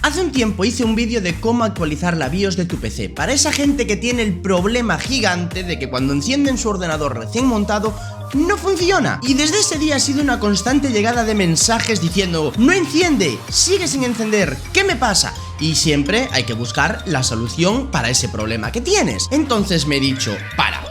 Hace un tiempo hice un vídeo de cómo actualizar la BIOS de tu PC, para esa gente que tiene el problema gigante de que cuando encienden su ordenador recién montado no funciona. Y desde ese día ha sido una constante llegada de mensajes diciendo: no enciende, sigue sin encender, ¿qué me pasa? Y siempre hay que buscar la solución para ese problema que tienes. Entonces me he dicho, para,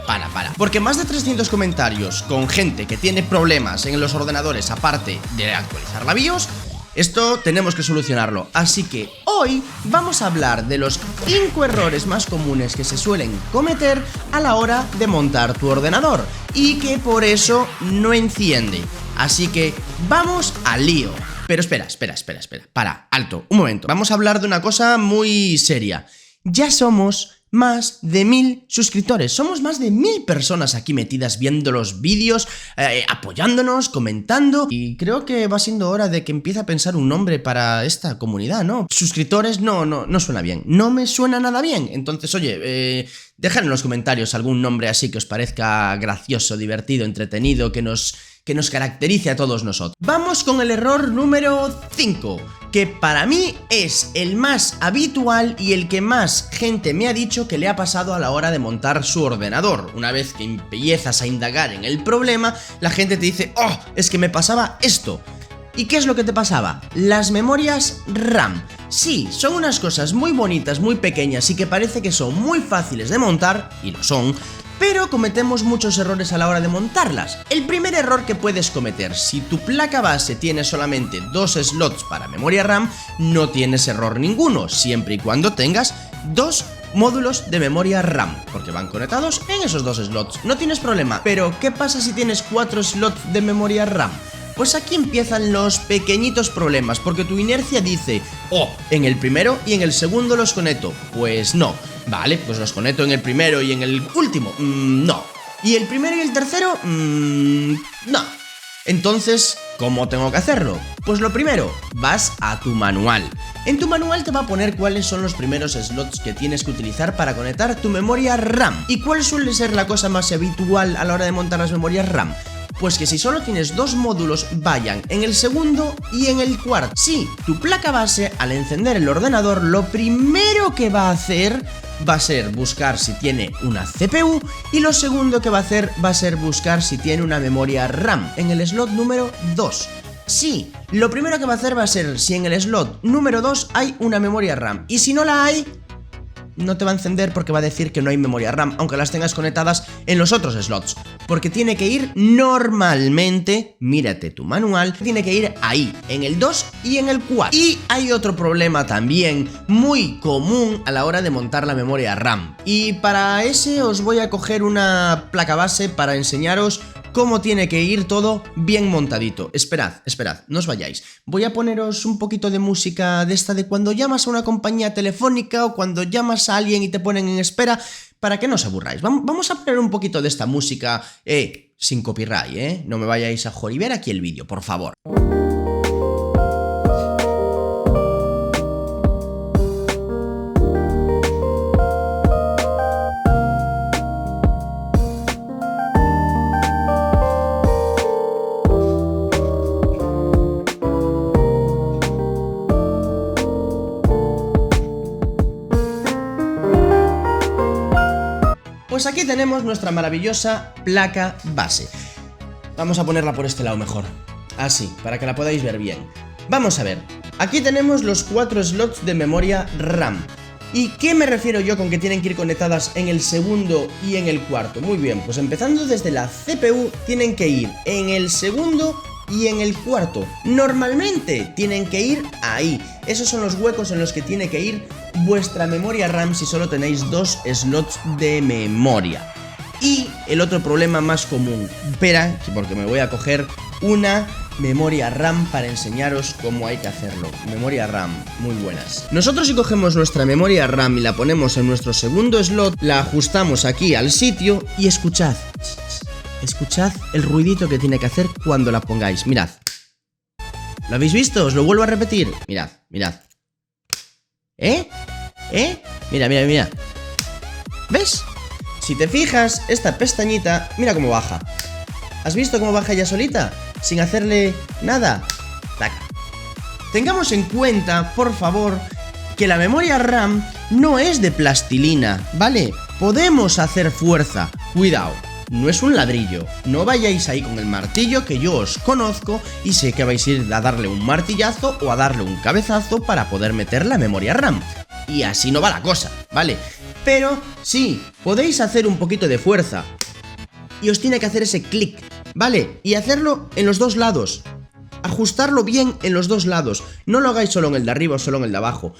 porque más de 300 comentarios con gente que tiene problemas en los ordenadores aparte de actualizar la BIOS, esto tenemos que solucionarlo. Así que hoy vamos a hablar de los 5 errores más comunes que se suelen cometer a la hora de montar tu ordenador y que por eso no enciende. Así que vamos al lío. Pero espera, para, alto, un momento. Vamos a hablar de una cosa muy seria. Ya somos más de 1000 suscriptores. Somos más de 1000 personas aquí metidas viendo los vídeos, apoyándonos, comentando. Y creo que va siendo hora de que empiece a pensar un nombre para esta comunidad, ¿no? Suscriptores no suena bien. No me suena nada bien. Entonces, oye, dejad en los comentarios algún nombre así que os parezca gracioso, divertido, entretenido, que nos caracterice a todos nosotros. Vamos con el error número 5, que para mí es el más habitual y el que más gente me ha dicho que le ha pasado a la hora de montar su ordenador. Una vez que empiezas a indagar en el problema, la gente te dice: oh, es que me pasaba esto. ¿Y qué es lo que te pasaba? Las memorias RAM. Sí, son unas cosas muy bonitas, muy pequeñas y que parece que son muy fáciles de montar, y lo son, pero cometemos muchos errores a la hora de montarlas. El primer error que puedes cometer: si tu placa base tiene solamente 2 slots para memoria RAM, no tienes error ninguno, siempre y cuando tengas 2 módulos de memoria RAM, porque van conectados en esos 2 slots, no tienes problema. Pero ¿qué pasa si tienes 4 slots de memoria RAM? Pues aquí empiezan los pequeñitos problemas, porque tu inercia dice: oh, en el primero y en el segundo los conecto. Pues no. Vale, pues los conecto en el primero y en el último. No. ¿Y el primero y el tercero? No. Entonces, ¿cómo tengo que hacerlo? Pues lo primero, vas a tu manual. En tu manual te va a poner cuáles son los primeros slots que tienes que utilizar para conectar tu memoria RAM. ¿Y cuál suele ser la cosa más habitual a la hora de montar las memorias RAM? Pues que si solo tienes 2 módulos, vayan en el segundo y en el cuarto. Sí, tu placa base, al encender el ordenador, lo primero que va a hacer va a ser buscar si tiene una CPU, y lo segundo que va a hacer va a ser buscar si tiene una memoria RAM en el slot número 2. Sí, lo primero que va a hacer va a ser si en el slot número 2 hay una memoria RAM, y si no la hay, no te va a encender porque va a decir que no hay memoria RAM, aunque las tengas conectadas en los otros slots, porque tiene que ir normalmente, mírate tu manual, tiene que ir ahí, en el 2 y en el 4. Y hay otro problema también muy común a la hora de montar la memoria RAM, y para ese os voy a coger una placa base para enseñaros cómo tiene que ir todo bien montadito. Esperad, no os vayáis. Voy a poneros un poquito de música de esta de cuando llamas a una compañía telefónica o cuando llamas a alguien y te ponen en espera, para que no os aburráis. Vamos a poner un poquito de esta música, sin copyright, no me vayáis a joriber aquí el vídeo, por favor. Pues aquí tenemos nuestra maravillosa placa base. Vamos a ponerla por este lado mejor, así, para que la podáis ver bien. Vamos a ver, aquí tenemos los 4 slots de memoria RAM. ¿Y qué me refiero yo con que tienen que ir conectadas en el segundo y en el cuarto? Muy bien, pues empezando desde la CPU, tienen que ir en el segundo y en el cuarto. Normalmente tienen que ir ahí. Esos son los huecos en los que tiene que ir vuestra memoria RAM si solo tenéis 2 slots de memoria. Y el otro problema más común, espera, porque me voy a coger una memoria RAM para enseñaros cómo hay que hacerlo. Memoria RAM, muy buenas. Nosotros, si cogemos nuestra memoria RAM y la ponemos en nuestro segundo slot, la ajustamos aquí al sitio y escuchad el ruidito que tiene que hacer cuando la pongáis. Mirad. ¿Lo habéis visto? Os lo vuelvo a repetir. Mirad. Mira. ¿Ves? Si te fijas, esta pestañita, mira cómo baja. ¿Has visto cómo baja ya solita? Sin hacerle nada. Taca. Tengamos en cuenta, por favor, que la memoria RAM no es de plastilina, ¿vale? Podemos hacer fuerza, cuidado. No es un ladrillo, no vayáis ahí con el martillo, que yo os conozco y sé que vais a ir a darle un martillazo o a darle un cabezazo para poder meter la memoria RAM. Y así no va la cosa, ¿vale? Pero sí, podéis hacer un poquito de fuerza y os tiene que hacer ese clic, ¿vale? Y hacerlo en los dos lados, ajustarlo bien en los dos lados, no lo hagáis solo en el de arriba o solo en el de abajo.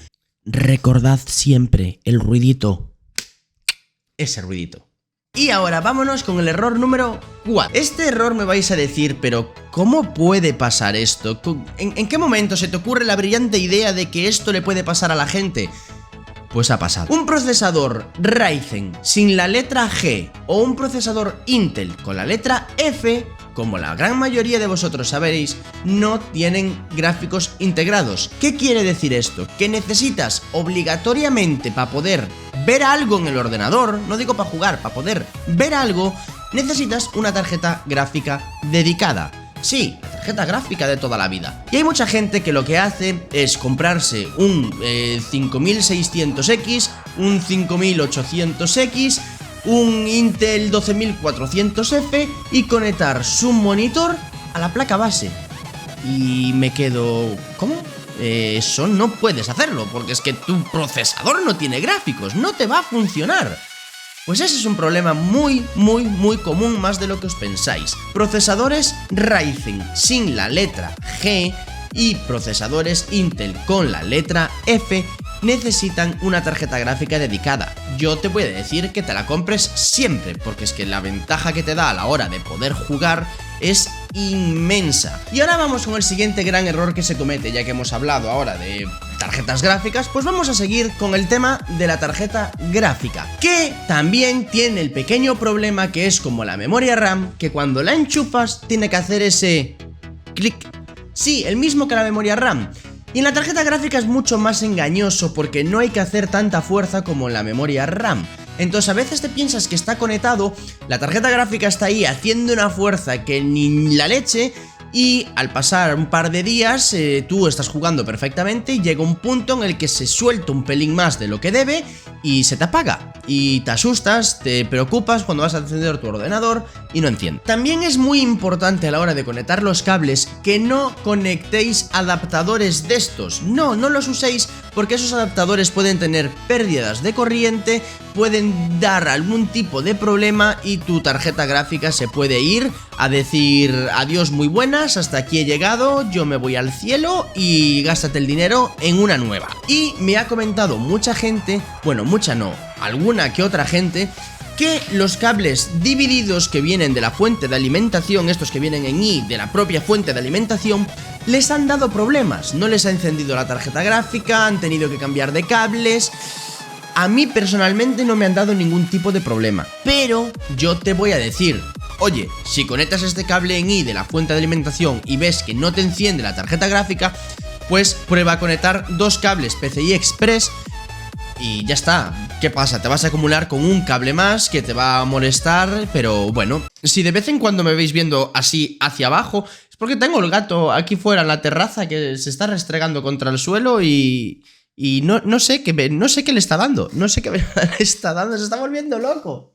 Recordad siempre el ruidito, ese ruidito. Y ahora vámonos con el error número 4. Este error me vais a decir, pero ¿cómo puede pasar esto? ¿En qué momento se te ocurre la brillante idea de que esto le puede pasar a la gente? Pues ha pasado. Un procesador Ryzen sin la letra G o un procesador Intel con la letra F, como la gran mayoría de vosotros sabéis, no tienen gráficos integrados. ¿Qué quiere decir esto? Que necesitas obligatoriamente, para poder ver algo en el ordenador, no digo para jugar, para poder ver algo, necesitas una tarjeta gráfica dedicada. Sí, la tarjeta gráfica de toda la vida. Y hay mucha gente que lo que hace es comprarse un 5600X, un 5800X, un Intel 12400F y conectar su monitor a la placa base. Y me quedo... ¿Cómo? Eso no puedes hacerlo, porque es que tu procesador no tiene gráficos, no te va a funcionar. Pues ese es un problema muy común, más de lo que os pensáis. Procesadores Ryzen sin la letra G y procesadores Intel con la letra F necesitan una tarjeta gráfica dedicada. Yo te voy a decir que te la compres siempre, porque es que la ventaja que te da a la hora de poder jugar es inmensa. Y ahora vamos con el siguiente gran error que se comete, ya que hemos hablado ahora de tarjetas gráficas, pues vamos a seguir con el tema de la tarjeta gráfica, que también tiene el pequeño problema que es como la memoria RAM, que cuando la enchufas tiene que hacer ese clic. Sí, el mismo que la memoria RAM. Y en la tarjeta gráfica es mucho más engañoso porque no hay que hacer tanta fuerza como en la memoria RAM. Entonces a veces te piensas que está conectado, la tarjeta gráfica está ahí haciendo una fuerza que ni la leche, y al pasar un par de días tú estás jugando perfectamente y llega un punto en el que se suelta un pelín más de lo que debe y se te apaga. Y te asustas, te preocupas cuando vas a encender tu ordenador y no enciende. También es muy importante a la hora de conectar los cables que no conectéis adaptadores de estos. No los uséis porque esos adaptadores pueden tener pérdidas de corriente, pueden dar algún tipo de problema y tu tarjeta gráfica se puede ir a decir adiós muy buenas, hasta aquí he llegado, yo me voy al cielo y gástate el dinero en una nueva. Y me ha comentado mucha gente, bueno, mucha no, alguna que otra gente, que los cables divididos que vienen de la fuente de alimentación, estos que vienen en I de la propia fuente de alimentación, les han dado problemas, no les ha encendido la tarjeta gráfica, han tenido que cambiar de cables. A mí personalmente no me han dado ningún tipo de problema, pero yo te voy a decir, oye, si conectas este cable en I de la fuente de alimentación y ves que no te enciende la tarjeta gráfica, pues prueba a conectar dos cables PCI Express y ya está. ¿Qué pasa? Te vas a acumular con un cable más que te va a molestar, pero bueno, si de vez en cuando me veis viendo así hacia abajo, es porque tengo el gato aquí fuera en la terraza que se está restregando contra el suelo y no sé qué le está dando, no sé qué le está dando, se está volviendo loco.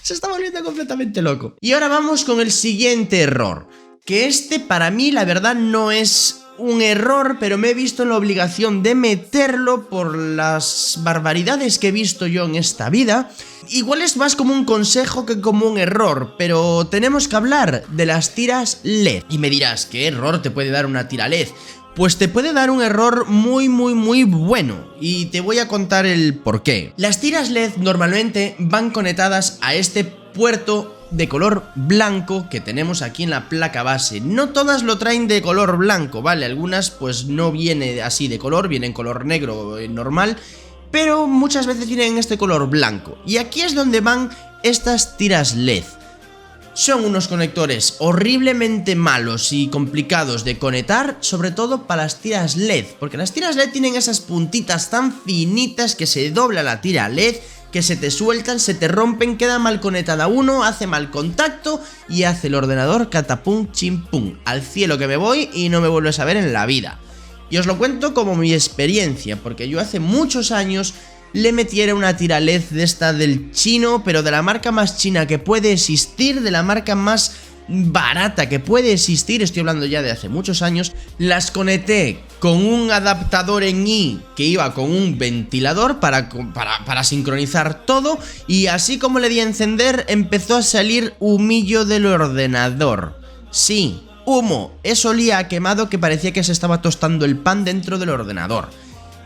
Se está volviendo completamente loco. Y ahora vamos con el siguiente error, que este para mí la verdad no es un error, pero me he visto en la obligación de meterlo por las barbaridades que he visto yo en esta vida. Igual es más como un consejo que como un error, pero tenemos que hablar de las tiras LED. Y me dirás, ¿qué error te puede dar una tira LED? Pues te puede dar un error muy bueno, y te voy a contar el porqué. Las tiras LED normalmente van conectadas a este puerto de color blanco que tenemos aquí en la placa base. No todas lo traen de color blanco, ¿vale? Algunas pues no viene así de color, viene en color negro normal, pero muchas veces vienen en este color blanco. Y aquí es donde van estas tiras LED. Son unos conectores horriblemente malos y complicados de conectar, sobre todo para las tiras LED, porque las tiras LED tienen esas puntitas tan finitas que se dobla la tira LED, que se te sueltan, se te rompen, queda mal conectada uno, hace mal contacto y hace el ordenador catapum chimpum, al cielo que me voy y no me vuelves a ver en la vida. Y os lo cuento como mi experiencia, porque yo hace muchos años le metiera una tira LED de esta del chino, pero de la marca más china que puede existir, de la marca más barata que puede existir, estoy hablando ya de hace muchos años. Las conecté con un adaptador en I que iba con un ventilador para sincronizar todo, y así como le di a encender empezó a salir humillo del ordenador. Sí, humo, eso olía a quemado que parecía que se estaba tostando el pan dentro del ordenador.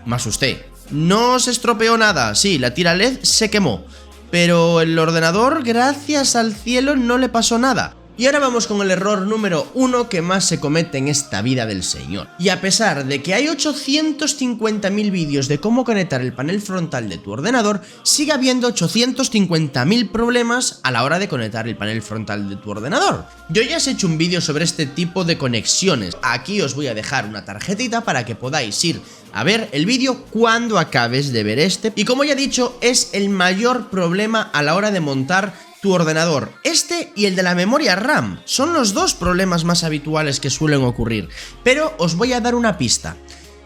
Me asusté. No se estropeó nada, sí, la tira LED se quemó, pero el ordenador, gracias al cielo, no le pasó nada. Y ahora vamos con el error número 1 que más se comete en esta vida del señor. Y a pesar de que hay 850.000 vídeos de cómo conectar el panel frontal de tu ordenador, sigue habiendo 850.000 problemas a la hora de conectar el panel frontal de tu ordenador. Yo ya os he hecho un vídeo sobre este tipo de conexiones. Aquí os voy a dejar una tarjetita para que podáis ir a ver el vídeo cuando acabes de ver este. Y como ya he dicho, es el mayor problema a la hora de montar tu ordenador. Este y el de la memoria RAM son los dos problemas más habituales que suelen ocurrir. Pero os voy a dar una pista.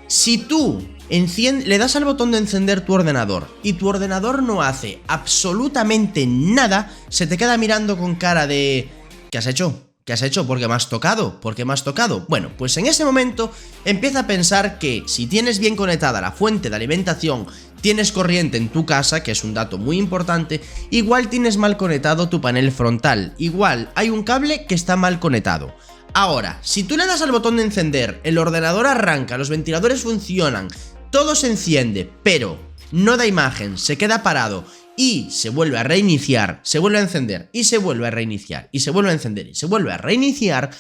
Si tú le das al botón de encender tu ordenador y tu ordenador no hace absolutamente nada, se te queda mirando con cara de... ¿qué has hecho? ¿Qué has hecho? ¿Por qué me has tocado? ¿Por qué me has tocado? Bueno, pues en ese momento empieza a pensar que si tienes bien conectada la fuente de alimentación, tienes corriente en tu casa, que es un dato muy importante, igual tienes mal conectado tu panel frontal, igual hay un cable que está mal conectado. Ahora, si tú le das al botón de encender, el ordenador arranca, los ventiladores funcionan, todo se enciende, pero no da imagen, se queda parado y se vuelve a reiniciar, se vuelve a encender y se vuelve a reiniciar y se vuelve a encender y se vuelve a reiniciar,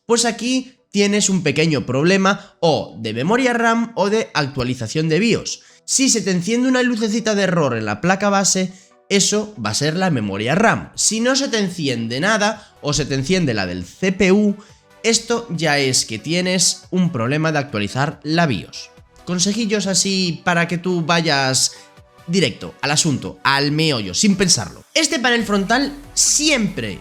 pues aquí tienes un pequeño problema o de memoria RAM o de actualización de BIOS. Si se te enciende una lucecita de error en la placa base, eso va a ser la memoria RAM. Si no se te enciende nada o se te enciende la del CPU, esto ya es que tienes un problema de actualizar la BIOS. Consejillos así para que tú vayas directo al asunto, al meollo, sin pensarlo. Este panel frontal siempre,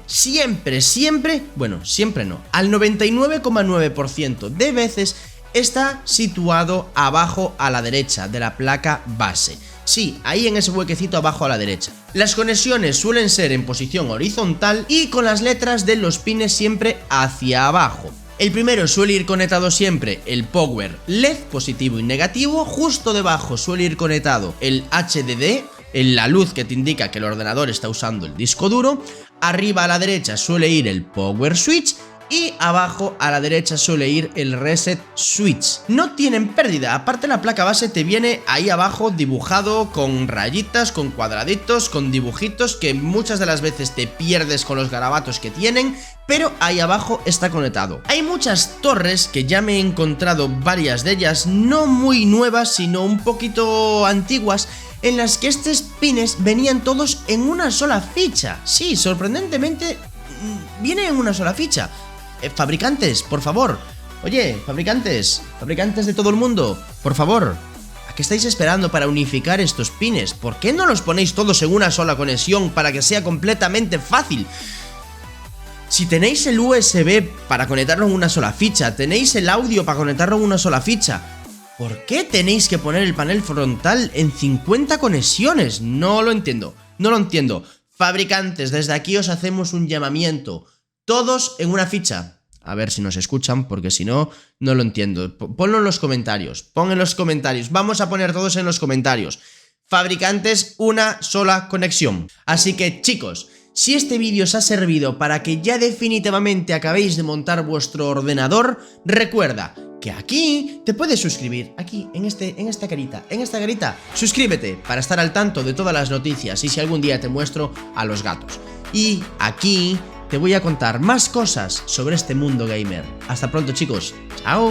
bueno, siempre no, al 99,9% de veces está situado abajo a la derecha de la placa base. Sí, ahí en ese huequecito abajo a la derecha. Las conexiones suelen ser en posición horizontal y con las letras de los pines siempre hacia abajo. El primero suele ir conectado siempre el power LED positivo y negativo, justo debajo suele ir conectado el HDD, la luz que te indica que el ordenador está usando el disco duro, arriba a la derecha suele ir el power switch y abajo a la derecha suele ir el reset switch. No tienen pérdida, aparte la placa base te viene ahí abajo dibujado con rayitas, con cuadraditos, con dibujitos que muchas de las veces te pierdes con los garabatos que tienen, pero ahí abajo está conectado. Hay muchas torres que ya me he encontrado varias de ellas, no muy nuevas sino un poquito antiguas, en las que estos pines venían todos en una sola ficha. Sí, sorprendentemente viene en una sola ficha. Fabricantes, por favor. Oye, fabricantes de todo el mundo, por favor, ¿a qué estáis esperando para unificar estos pines? ¿Por qué no los ponéis todos en una sola conexión para que sea completamente fácil? Si tenéis el USB para conectarlo en una sola ficha, tenéis el audio para conectarlo en una sola ficha, ¿por qué tenéis que poner el panel frontal en 50 conexiones? No lo entiendo, no lo entiendo. Fabricantes, desde aquí os hacemos un llamamiento. Todos en una ficha. A ver si nos escuchan, porque si no, no lo entiendo. Ponlo en los comentarios. Pon en los comentarios. Vamos a poner todos en los comentarios. Fabricantes, una sola conexión. Así que, chicos, si este vídeo os ha servido para que ya definitivamente acabéis de montar vuestro ordenador, recuerda que aquí te puedes suscribir, aquí, en esta carita, suscríbete para estar al tanto de todas las noticias y si algún día te muestro a los gatos. Y aquí te voy a contar más cosas sobre este mundo gamer. Hasta pronto, chicos. Chao.